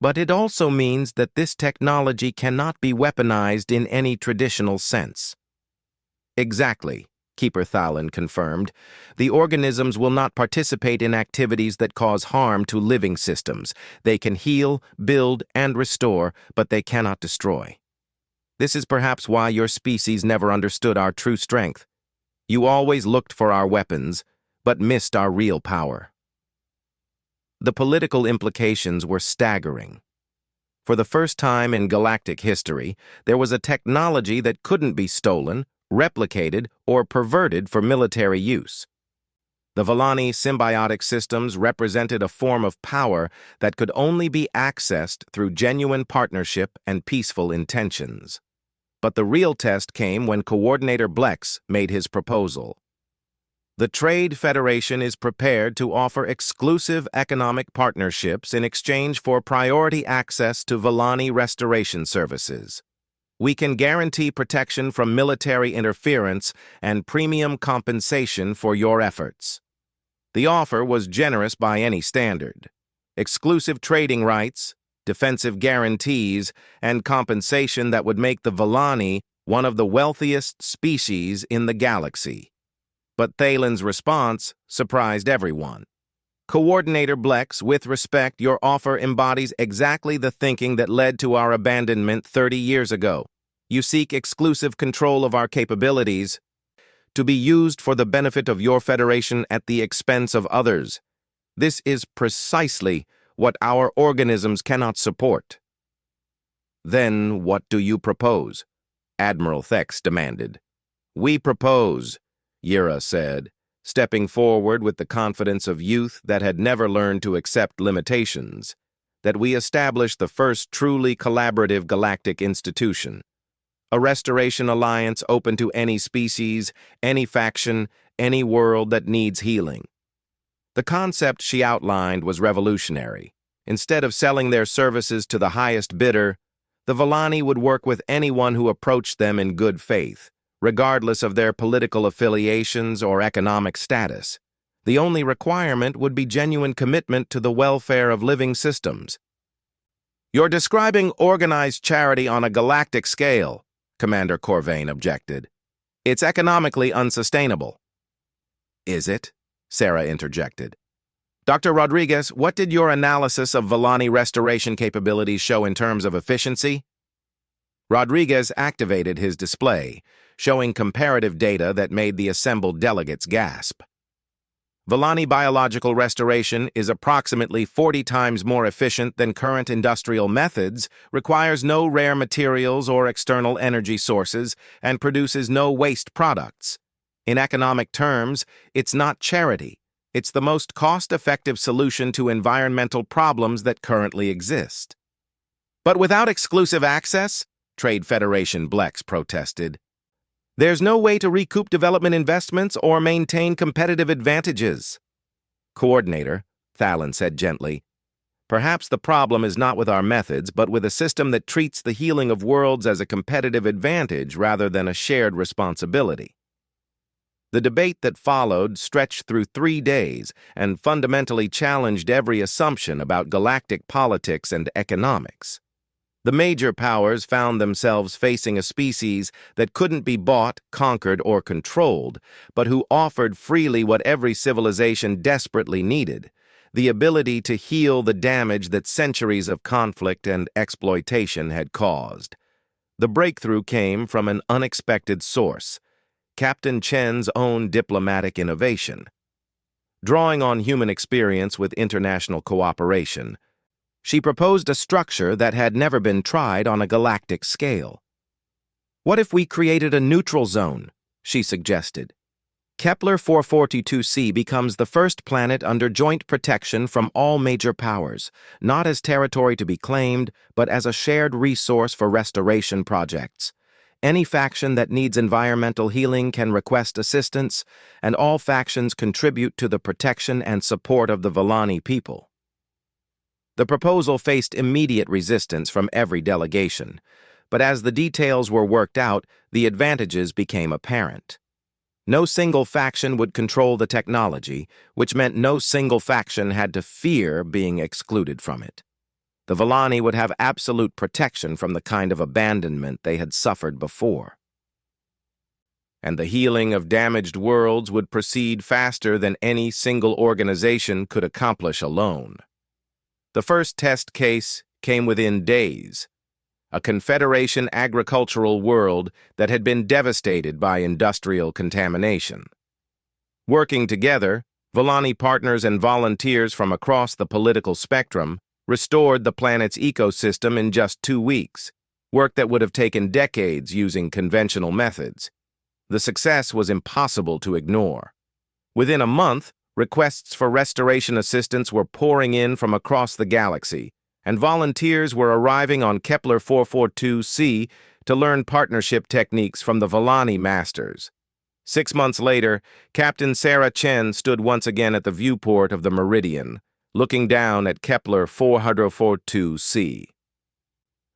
"But it also means that this technology cannot be weaponized in any traditional sense." "Exactly," Keeper Thalen confirmed. "The organisms will not participate in activities that cause harm to living systems. They can heal, build, and restore, but they cannot destroy. This is perhaps why your species never understood our true strength. You always looked for our weapons, but missed our real power." The political implications were staggering. For the first time in galactic history, there was a technology that couldn't be stolen, replicated, or perverted for military use. The Villani symbiotic systems represented a form of power that could only be accessed through genuine partnership and peaceful intentions. But the real test came when Coordinator Blex made his proposal. "The Trade Federation is prepared to offer exclusive economic partnerships in exchange for priority access to Villani restoration services. We can guarantee protection from military interference and premium compensation for your efforts." The offer was generous by any standard. Exclusive trading rights, defensive guarantees, and compensation that would make the Villani one of the wealthiest species in the galaxy. But Thalen's response surprised everyone. Coordinator Blex, with respect, your offer embodies exactly the thinking that led to our abandonment 30 years ago. You seek exclusive control of our capabilities to be used for the benefit of your Federation at the expense of others. This is precisely what our organisms cannot support. Then what do you propose? Admiral Thex demanded. We propose, Yira said, stepping forward with the confidence of youth that had never learned to accept limitations, that we establish the first truly collaborative galactic institution. A restoration alliance open to any species, any faction, any world that needs healing. The concept she outlined was revolutionary. Instead of selling their services to the highest bidder, the Volani would work with anyone who approached them in good faith, regardless of their political affiliations or economic status. The only requirement would be genuine commitment to the welfare of living systems. You're describing organized charity on a galactic scale, Commander Corvain objected. It's economically unsustainable. Is it? Sarah interjected. Dr. Rodriguez, what did your analysis of Volani restoration capabilities show in terms of efficiency? Rodriguez activated his display, showing comparative data that made the assembled delegates gasp. Volani biological restoration is approximately 40 times more efficient than current industrial methods, requires no rare materials or external energy sources, and produces no waste products. In economic terms, it's not charity. It's the most cost-effective solution to environmental problems that currently exist. But without exclusive access, Trade Federation Blex protested, there's no way to recoup development investments or maintain competitive advantages. Coordinator, Thalen said gently, perhaps the problem is not with our methods, but with a system that treats the healing of worlds as a competitive advantage rather than a shared responsibility. The debate that followed stretched through 3 days and fundamentally challenged every assumption about galactic politics and economics. The major powers found themselves facing a species that couldn't be bought, conquered, or controlled, but who offered freely what every civilization desperately needed, the ability to heal the damage that centuries of conflict and exploitation had caused. The breakthrough came from an unexpected source, Captain Chen's own diplomatic innovation. Drawing on human experience with international cooperation, she proposed a structure that had never been tried on a galactic scale. What if we created a neutral zone? She suggested. Kepler 442c becomes the first planet under joint protection from all major powers, not as territory to be claimed, but as a shared resource for restoration projects. Any faction that needs environmental healing can request assistance, and all factions contribute to the protection and support of the Volani people. The proposal faced immediate resistance from every delegation, but as the details were worked out, the advantages became apparent. No single faction would control the technology, which meant no single faction had to fear being excluded from it. The Volani would have absolute protection from the kind of abandonment they had suffered before. And the healing of damaged worlds would proceed faster than any single organization could accomplish alone. The first test case came within days, a Confederation agricultural world that had been devastated by industrial contamination. Working together, Volani partners and volunteers from across the political spectrum restored the planet's ecosystem in just 2 weeks, work that would have taken decades using conventional methods. The success was impossible to ignore. Within a month, requests for restoration assistance were pouring in from across the galaxy, and volunteers were arriving on Kepler 442c to learn partnership techniques from the Volani masters. 6 months later, Captain Sarah Chen stood once again at the viewport of the Meridian, looking down at Kepler 442c.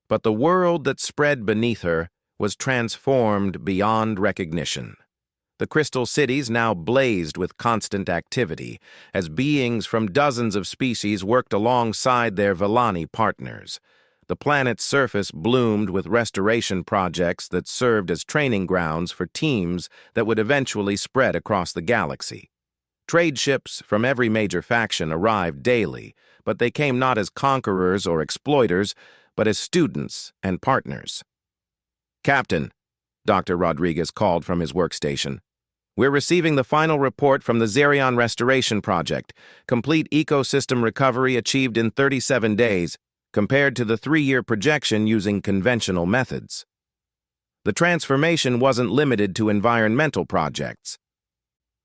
But the world that spread beneath her was transformed beyond recognition. The crystal cities now blazed with constant activity, as beings from dozens of species worked alongside their Volani partners. The planet's surface bloomed with restoration projects that served as training grounds for teams that would eventually spread across the galaxy. Trade ships from every major faction arrived daily, but they came not as conquerors or exploiters, but as students and partners. "Captain," Dr. Rodriguez called from his workstation, "we're receiving the final report from the Xerion Restoration Project. Complete ecosystem recovery achieved in 37 days, compared to the 3-year projection using conventional methods. The transformation wasn't limited to environmental projects.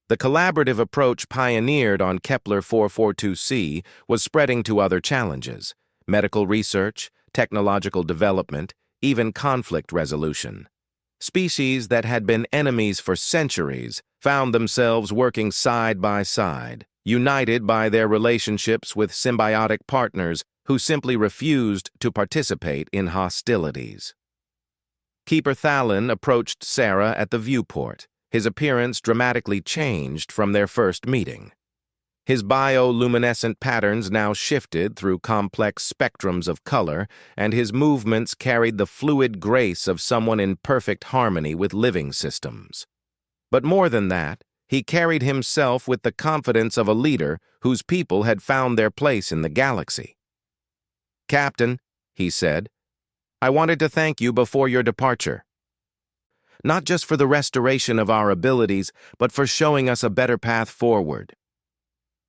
The collaborative approach pioneered on Kepler 442c was spreading to other challenges: medical research, technological development, even conflict resolution. Species that had been enemies for centuries found themselves working side by side, united by their relationships with symbiotic partners who simply refused to participate in hostilities. Keeper Thalin approached Sarah at the viewport. His appearance dramatically changed from their first meeting. His bioluminescent patterns now shifted through complex spectrums of color, and his movements carried the fluid grace of someone in perfect harmony with living systems. But more than that, he carried himself with the confidence of a leader whose people had found their place in the galaxy. "Captain," he said, "I wanted to thank you before your departure. Not just for the restoration of our abilities, but for showing us a better path forward."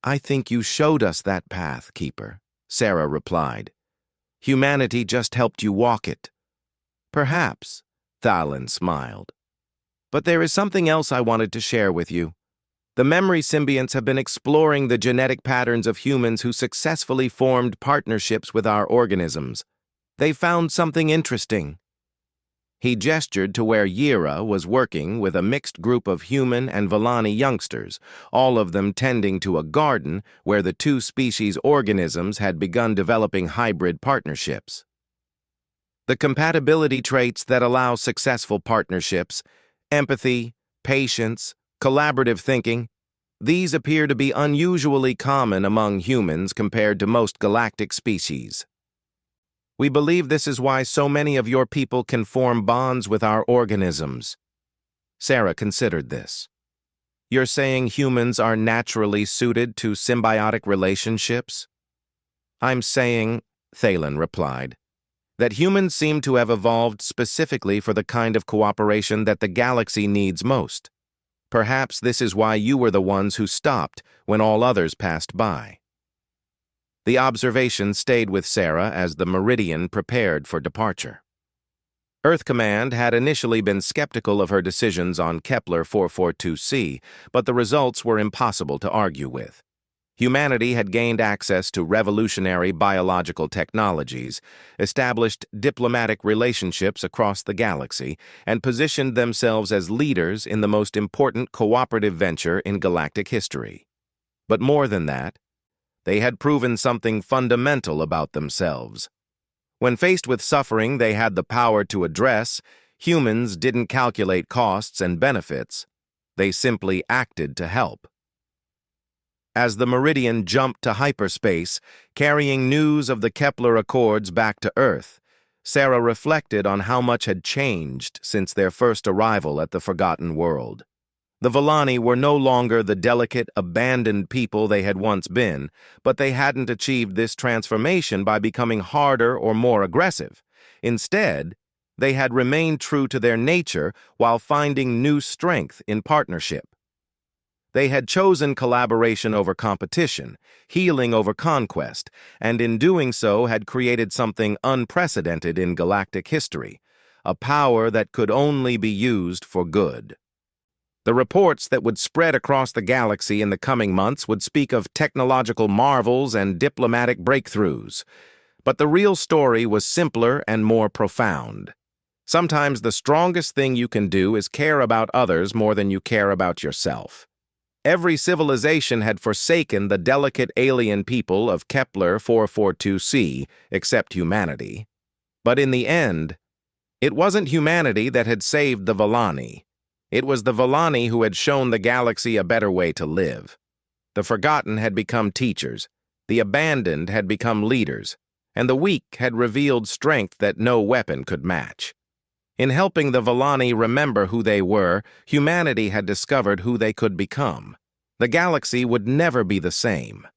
"I think you showed us that path, Keeper," Sarah replied. "Humanity just helped you walk it." "Perhaps," Thalin smiled. "But there is something else I wanted to share with you. The memory symbionts have been exploring the genetic patterns of humans who successfully formed partnerships with our organisms. They found something interesting." He gestured to where Yira was working with a mixed group of human and Villani youngsters, all of them tending to a garden where the two species organisms had begun developing hybrid partnerships. The compatibility traits that allow successful partnerships, empathy, patience, collaborative thinking, these appear to be unusually common among humans compared to most galactic species. "We believe this is why so many of your people can form bonds with our organisms." Sarah considered this. "You're saying humans are naturally suited to symbiotic relationships?" "I'm saying," Thalin replied, "that humans seem to have evolved specifically for the kind of cooperation that the galaxy needs most. Perhaps this is why you were the ones who stopped when all others passed by." The observation stayed with Sarah as the Meridian prepared for departure. Earth Command had initially been skeptical of her decisions on Kepler 442c, but the results were impossible to argue with. Humanity had gained access to revolutionary biological technologies, established diplomatic relationships across the galaxy, and positioned themselves as leaders in the most important cooperative venture in galactic history. But more than that, they had proven something fundamental about themselves. When faced with suffering they had the power to address, humans didn't calculate costs and benefits. They simply acted to help. As the Meridian jumped to hyperspace, carrying news of the Kepler Accords back to Earth, Sarah reflected on how much had changed since their first arrival at the Forgotten World. The Villani were no longer the delicate, abandoned people they had once been, but they hadn't achieved this transformation by becoming harder or more aggressive. Instead, they had remained true to their nature while finding new strength in partnership. They had chosen collaboration over competition, healing over conquest, and in doing so had created something unprecedented in galactic history, a power that could only be used for good. The reports that would spread across the galaxy in the coming months would speak of technological marvels and diplomatic breakthroughs. But the real story was simpler and more profound. Sometimes the strongest thing you can do is care about others more than you care about yourself. Every civilization had forsaken the delicate alien people of Kepler 442c, except humanity. But in the end, it wasn't humanity that had saved the Villani. It was the Villani who had shown the galaxy a better way to live. The forgotten had become teachers, the abandoned had become leaders, and the weak had revealed strength that no weapon could match. In helping the Villani remember who they were, humanity had discovered who they could become. The galaxy would never be the same.